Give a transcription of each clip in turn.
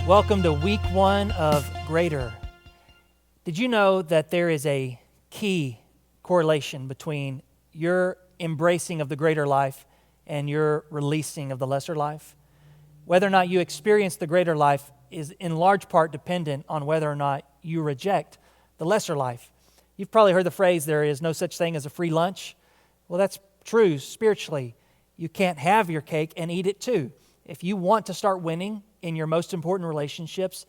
Welcome to week 1 of Greater. Did you know that there is a key correlation between your embracing of the greater life and your releasing of the lesser life? Whether or not you experience the greater life is in large part dependent on whether or not you reject the lesser life. You've probably heard the phrase, there is no such thing as a free lunch. Well, that's true spiritually. You can't have your cake and eat it too. If you want to start winning in your most important relationships,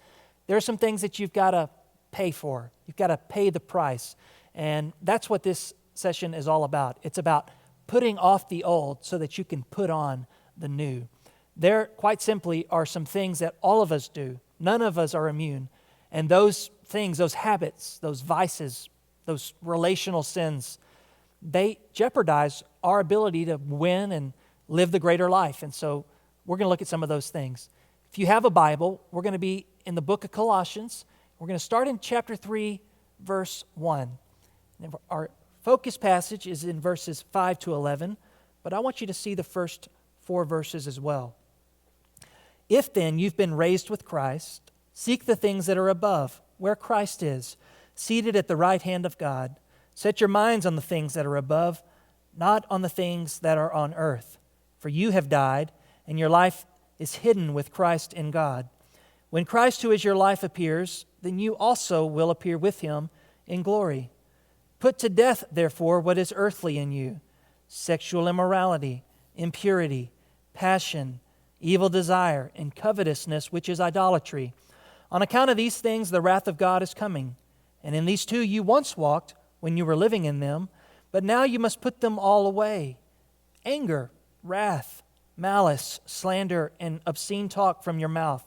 there are some things that you've got to pay for. You've got to pay the price. And that's what this session is all about. It's about putting off the old so that you can put on the new. There, quite simply, are some things that all of us do. None of us are immune. And those things, those habits, those vices, those relational sins, they jeopardize our ability to win and live the greater life. And so we're going to look at some of those things. If you have a Bible, we're going to be in the book of Colossians. We're going to start in chapter 3, verse 1. And our focus passage is in verses 5 to 11, but I want you to see the first 4 verses as well. If then you've been raised with Christ, seek the things that are above, where Christ is, seated at the right hand of God. Set your minds on the things that are above, not on the things that are on earth. For you have died, and your life is hidden with Christ in God. When Christ, who is your life, appears, then you also will appear with him in glory. Put to death, therefore, what is earthly in you: sexual immorality, impurity, passion, evil desire, and covetousness, which is idolatry. On account of these things, the wrath of God is coming. And in these too you once walked when you were living in them, but now you must put them all away: anger, wrath, malice, slander, and obscene talk from your mouth.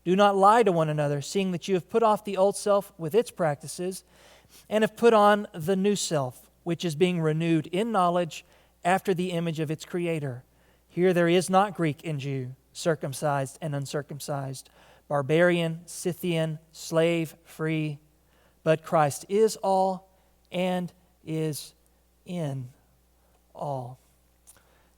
Do not lie to one another, seeing that you have put off the old self with its practices, and have put on the new self, which is being renewed in knowledge after the image of its Creator. Here there is not Greek and Jew, circumcised and uncircumcised, barbarian, Scythian, slave, free, but Christ is all and is in all.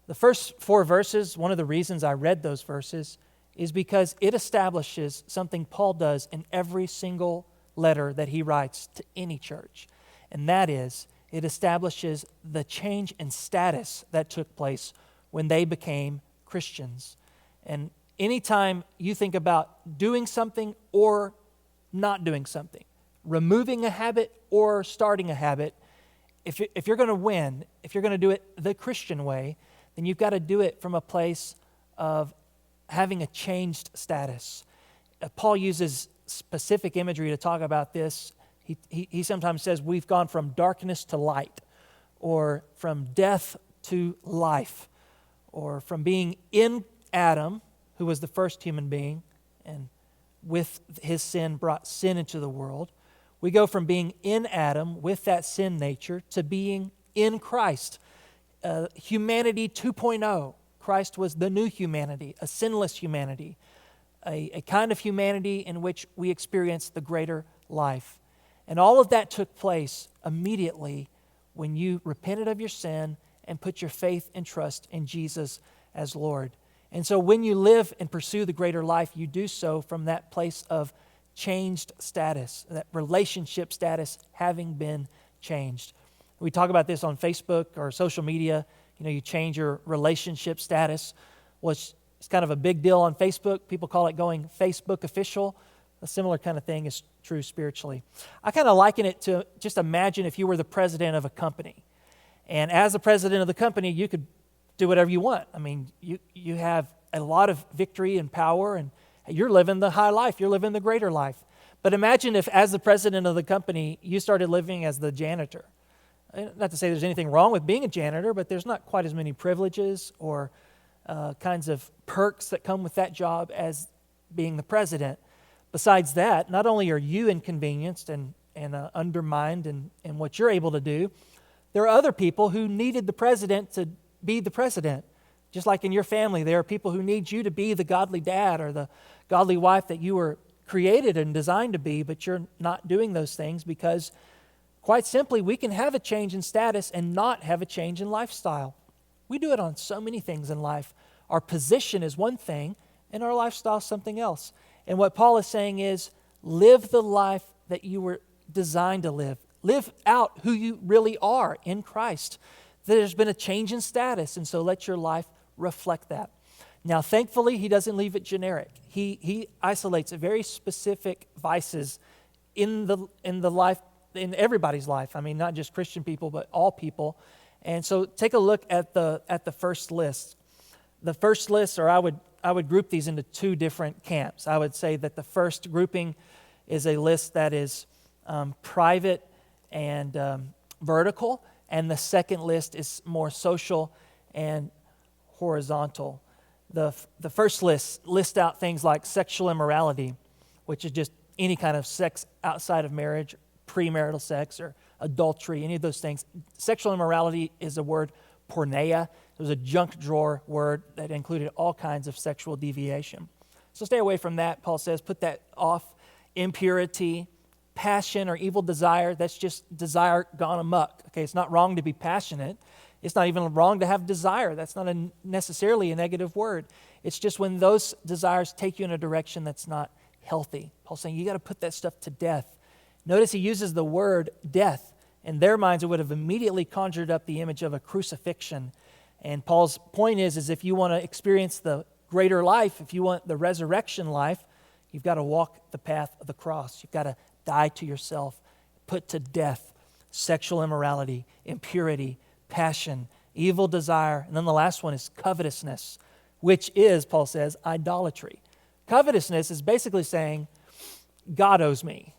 The first 4 verses, one of the reasons I read those verses is because it establishes something Paul does in every single letter that he writes to any church. And that is, it establishes the change in status that took place when they became Christians. And anytime you think about doing something or not doing something, removing a habit or starting a habit, if you're going to win, if you're going to do it the Christian way, then you've got to do it from a place of having a changed status. Paul uses specific imagery to talk about this. He sometimes says we've gone from darkness to light, or from death to life, or from being in Adam, who was the first human being, and with his sin brought sin into the world. We go from being in Adam with that sin nature to being in Christ. Humanity 2.0. Christ was the new humanity, a sinless humanity, a kind of humanity in which we experience the greater life. And all of that took place immediately when you repented of your sin and put your faith and trust in Jesus as Lord. And so when you live and pursue the greater life, you do so from that place of changed status, that relationship status having been changed. We talk about this on Facebook or social media. You know, you change your relationship status. Well, it's kind of a big deal on Facebook. People call it going Facebook official. A similar kind of thing is true spiritually. I kind of liken it to just imagine if you were the president of a company. And as the president of the company, you could do whatever you want. I mean, you have a lot of victory and power, and you're living the high life. You're living the greater life. But imagine if, as the president of the company, you started living as the janitor. Not to say there's anything wrong with being a janitor, but there's not quite as many privileges or kinds of perks that come with that job as being the president. Besides that, not only are you inconvenienced and undermined in what you're able to do, there are other people who needed the president to be the president. Just like in your family, there are people who need you to be the godly dad or the godly wife that you were created and designed to be, but you're not doing those things because, quite simply, we can have a change in status and not have a change in lifestyle. We do it on so many things in life. Our position is one thing, and our lifestyle is something else. And what Paul is saying is, live the life that you were designed to live. Live out who you really are in Christ. There's been a change in status, and so let your life reflect that. Now, thankfully, he doesn't leave it generic. He isolates very specific vices in the life, in everybody's life. I mean, not just Christian people, but all people. And so take a look at the first list. The first list, or I would group these into two different camps. I would say that the first grouping is a list that is private and vertical, and the second list is more social and horizontal. The first list out things like sexual immorality, which is just any kind of sex outside of marriage, premarital sex, or adultery, any of those things. Sexual immorality is a word, porneia. It was a junk drawer word that included all kinds of sexual deviation. So stay away from that, Paul says. Put that off. Impurity, passion, or evil desire, that's just desire gone amok. Okay, it's not wrong to be passionate. It's not even wrong to have desire. That's not necessarily a negative word. It's just when those desires take you in a direction that's not healthy. Paul's saying you got to put that stuff to death. Notice he uses the word death. In their minds, it would have immediately conjured up the image of a crucifixion. And Paul's point is if you want to experience the greater life, if you want the resurrection life, you've got to walk the path of the cross. You've got to die to yourself, put to death sexual immorality, impurity, passion, evil desire. And then the last one is covetousness, which is, Paul says, idolatry. Covetousness is basically saying, God owes me.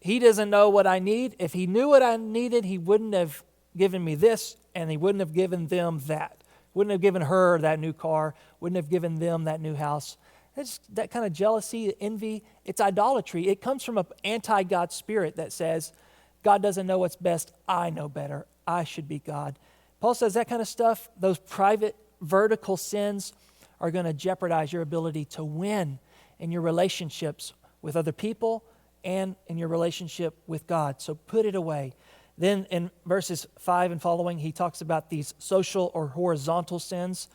He doesn't know what I need. If he knew what I needed, he wouldn't have given me this, and he wouldn't have given them that. Wouldn't have given her that new car, wouldn't have given them that new house. It's that kind of jealousy, envy, it's idolatry. It comes from an anti-God spirit that says, God doesn't know what's best, I know better, I should be God. Paul says that kind of stuff, those private vertical sins are going to jeopardize your ability to win in your relationships with other people and in your relationship with God. So put it away. Then in verses 5 and following, he talks about these social or horizontal sins.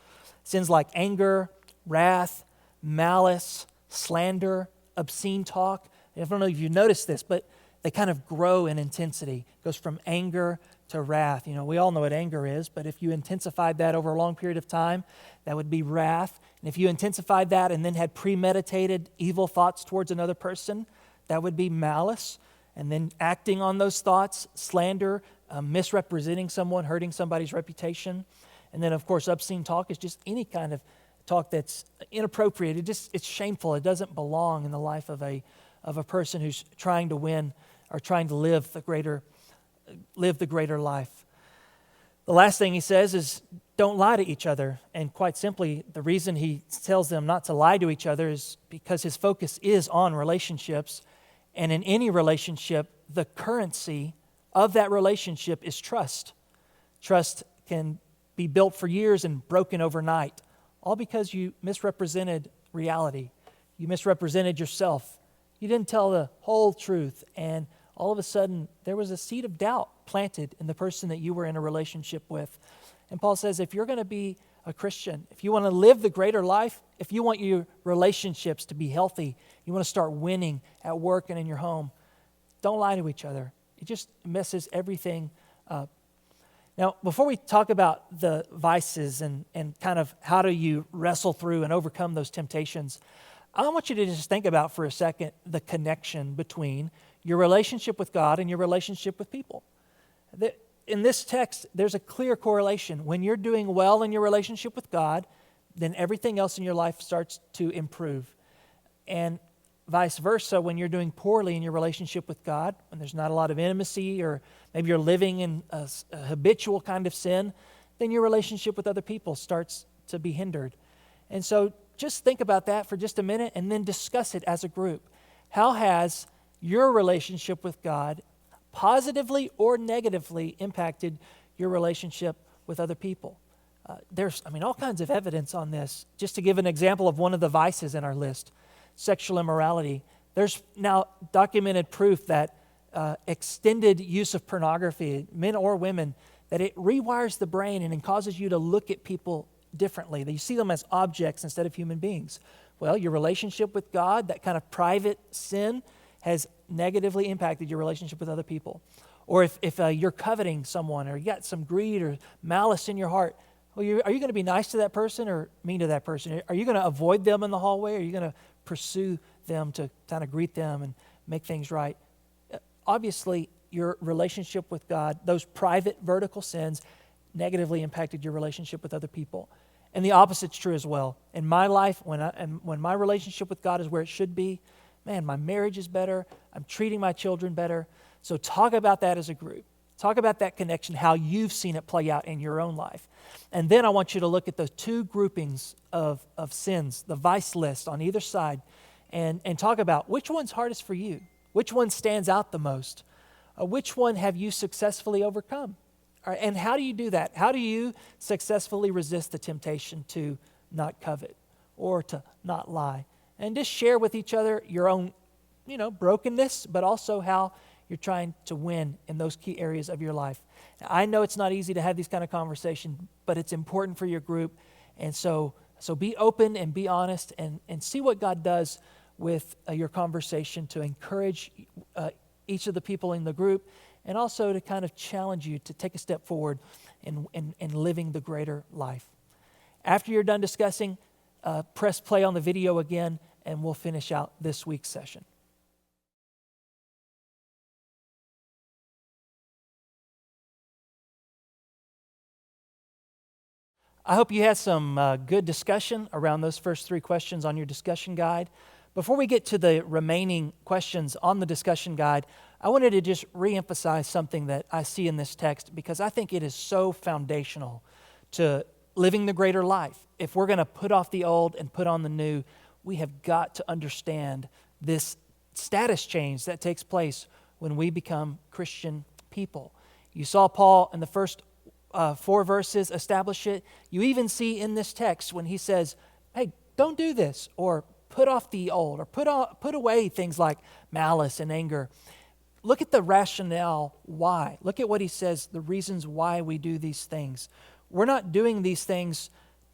Sins like anger, wrath, malice, slander, obscene talk. I don't know if you noticed this, but they kind of grow in intensity. It goes from anger to wrath. You know, we all know what anger is, but if you intensified that over a long period of time, that would be wrath. And if you intensified that and then had premeditated evil thoughts towards another person, that would be malice. And then acting on those thoughts, slander, misrepresenting someone, hurting somebody's reputation. And then, of course, obscene talk is just any kind of talk that's inappropriate. It's shameful. It doesn't belong in the life of a person who's trying to win or trying to live the greater life. The last thing he says is don't lie to each other. And quite simply, the reason he tells them not to lie to each other is because his focus is on relationships. And in any relationship, the currency of that relationship is trust. Trust can be built for years and broken overnight, all because you misrepresented reality. You misrepresented yourself. You didn't tell the whole truth, and all of a sudden, there was a seed of doubt planted in the person that you were in a relationship with. And Paul says, if you're going to be a Christian, if you want to live the greater life, if you want your relationships to be healthy, you want to start winning at work and in your home, don't lie to each other. It just messes everything up. Now, before we talk about the vices and kind of how do you wrestle through and overcome those temptations, I want you to just think about for a second the connection between your relationship with God and your relationship with people. In this text, there's a clear correlation. When you're doing well in your relationship with God, then everything else in your life starts to improve. And vice versa, when you're doing poorly in your relationship with God, when there's not a lot of intimacy, or maybe you're living in a habitual kind of sin, then your relationship with other people starts to be hindered. And so just think about that for just a minute and then discuss it as a group. How has your relationship with God positively or negatively impacted your relationship with other people? There's all kinds of evidence on this. Just to give an example of one of the vices in our list, sexual immorality. There's now documented proof that extended use of pornography, men or women, that it rewires the brain and it causes you to look at people differently. You see them as objects instead of human beings. Well, your relationship with God, that kind of private sin, has negatively impacted your relationship with other people. Or if you're coveting someone, or you got some greed or malice in your heart, well, are you going to be nice to that person or mean to that person? Are you going to avoid them in the hallway, or are you going to pursue them to kind of greet them and make things right? Obviously, your relationship with God, those private vertical sins, negatively impacted your relationship with other people. And the opposite's true as well. In my life, when my relationship with God is where it should be, man, my marriage is better. I'm treating my children better. So talk about that as a group. Talk about that connection, how you've seen it play out in your own life. And then I want you to look at those two groupings of sins, the vice list on either side, and talk about which one's hardest for you, which one stands out the most, which one have you successfully overcome. All right, and how do you do that? How do you successfully resist the temptation to not covet or to not lie? And just share with each other your own, brokenness, but also how you're trying to win in those key areas of your life. Now, I know it's not easy to have these kind of conversations, but it's important for your group. And so be open and be honest and see what God does with your conversation to encourage each of the people in the group, and also to kind of challenge you to take a step forward in living the greater life. After you're done discussing, press play on the video again, and we'll finish out this week's session. I hope you had some good discussion around those first three questions on your discussion guide. Before we get to the remaining questions on the discussion guide, I wanted to just reemphasize something that I see in this text, because I think it is so foundational to living the greater life. If we're going to put off the old and put on the new, we have got to understand this status change that takes place when we become Christian people. You saw Paul in the first 4 verses establish it. You even see in this text when he says, hey, don't do this, or put off the old, or put away things like malice and anger. Look at the rationale why. Look at what he says, the reasons why we do these things. We're not doing these things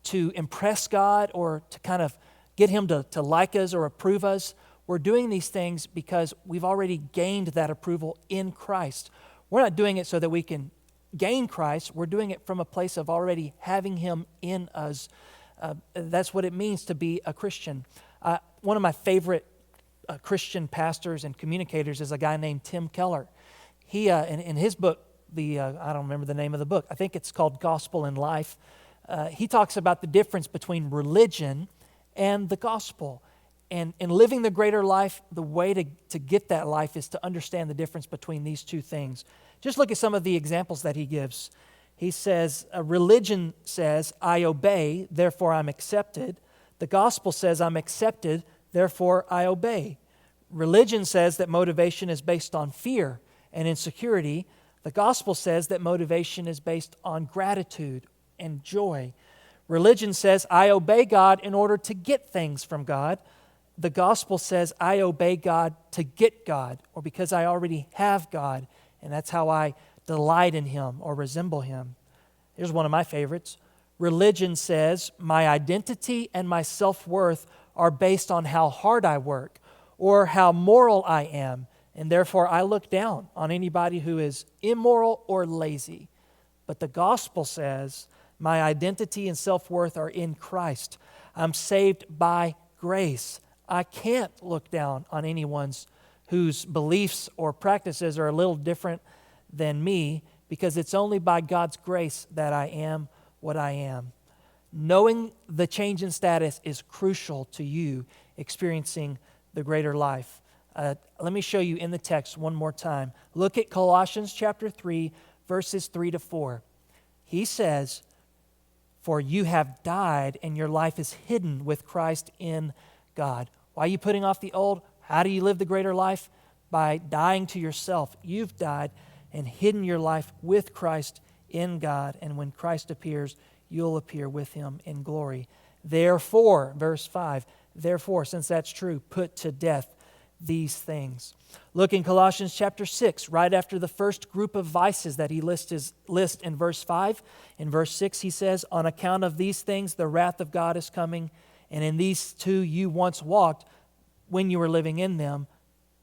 to impress God or to kind of get him to like us or approve us. We're doing these things because we've already gained that approval in Christ. We're not doing it so that we can gain Christ. We're doing it from a place of already having him in us. That's what it means to be a Christian. One of my favorite Christian pastors and communicators is a guy named Tim Keller. He, in his book, I don't remember the name of the book. I think it's called Gospel in Life. He talks about the difference between religion and the gospel. And in living the greater life, the way to get that life is to understand the difference between these two things. Just look at some of the examples that he gives. He says, religion says, I obey, therefore I'm accepted. The gospel says, I'm accepted, therefore I obey. Religion says that motivation is based on fear and insecurity. The gospel says that motivation is based on gratitude and joy. Religion says, I obey God in order to get things from God. The gospel says, I obey God to get God, or because I already have God, and that's how I delight in him or resemble him. Here's one of my favorites. Religion says, my identity and my self-worth are based on how hard I work or how moral I am, and therefore I look down on anybody who is immoral or lazy. But the gospel says, my identity and self-worth are in Christ. I'm saved by grace. I can't look down on anyone whose beliefs or practices are a little different than me, because it's only by God's grace that I am what I am. Knowing the change in status is crucial to you experiencing the greater life. Let me show you in the text one more time. Look at Colossians chapter 3, verses 3 to 4. He says, for you have died and your life is hidden with Christ in God. Why are you putting off the old? How do you live the greater life? By dying to yourself. You've died and hidden your life with Christ in God. And when Christ appears, you'll appear with him in glory. Therefore, verse 5, therefore, since that's true, put to death these things. Look in Colossians chapter 6, right after the first group of vices that he lists in verse 5. In verse 6, he says, on account of these things, the wrath of God is coming. And in these two you once walked when you were living in them,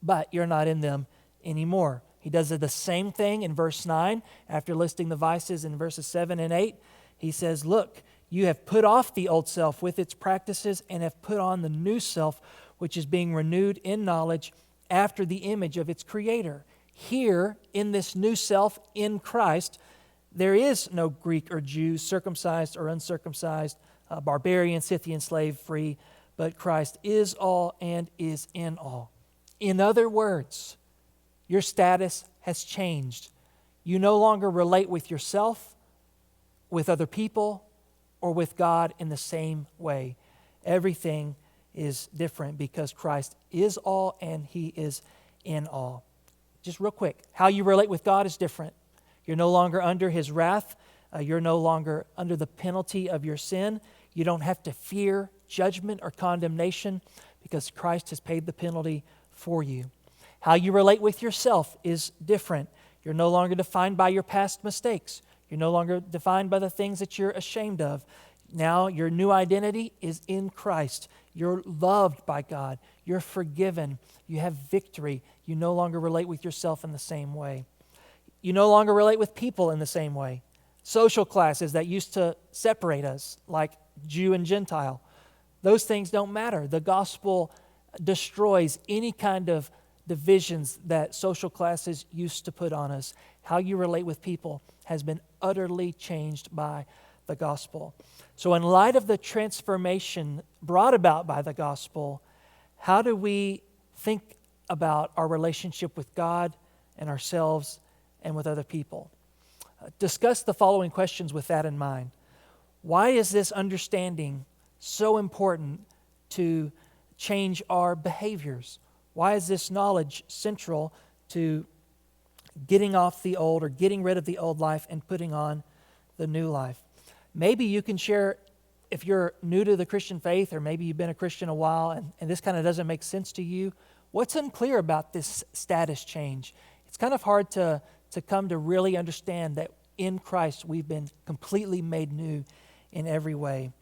but you're not in them anymore. He does the same thing in verse 9 after listing the vices in verses 7 and 8. He says, look, you have put off the old self with its practices and have put on the new self, which is being renewed in knowledge after the image of its creator. Here, in this new self in Christ, there is no Greek or Jew, circumcised or uncircumcised, barbarian, Scythian, slave, free, but Christ is all and is in all. In other words, your status has changed. You no longer relate with yourself, with other people, or with God in the same way. Everything is different because Christ is all and He is in all. Just real quick, how you relate with God is different. You're no longer under His wrath. You're no longer under the penalty of your sin. You don't have to fear judgment or condemnation because Christ has paid the penalty for you. How you relate with yourself is different. You're no longer defined by your past mistakes. You're no longer defined by the things that you're ashamed of. Now your new identity is in Christ. You're loved by God. You're forgiven. You have victory. You no longer relate with yourself in the same way. You no longer relate with people in the same way. Social classes that used to separate us, like Jew and Gentile, those things don't matter. The gospel destroys any kind of divisions that social classes used to put on us. How you relate with people has been utterly changed by the gospel. So in light of the transformation brought about by the gospel, how do we think about our relationship with God and ourselves and with other people? Discuss the following questions with that in mind. Why is this understanding so important to change our behaviors? Why is this knowledge central to getting off the old or getting rid of the old life and putting on the new life? Maybe you can share, if you're new to the Christian faith, or maybe you've been a Christian a while and this kind of doesn't make sense to you, what's unclear about this status change? It's kind of hard to come to really understand that in Christ we've been completely made new in every way.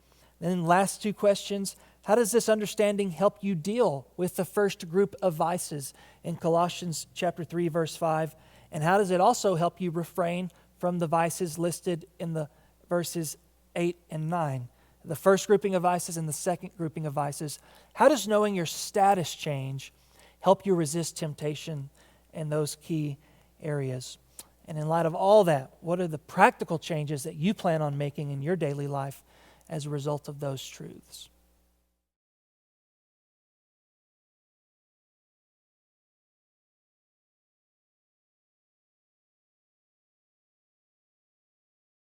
Then last two questions. How does this understanding help you deal with the first group of vices in Colossians chapter 3, verse 5? And how does it also help you refrain from the vices listed in the verses 8 and 9? The first grouping of vices and the second grouping of vices. How does knowing your status change help you resist temptation in those key areas? And in light of all that, what are the practical changes that you plan on making in your daily life as a result of those truths?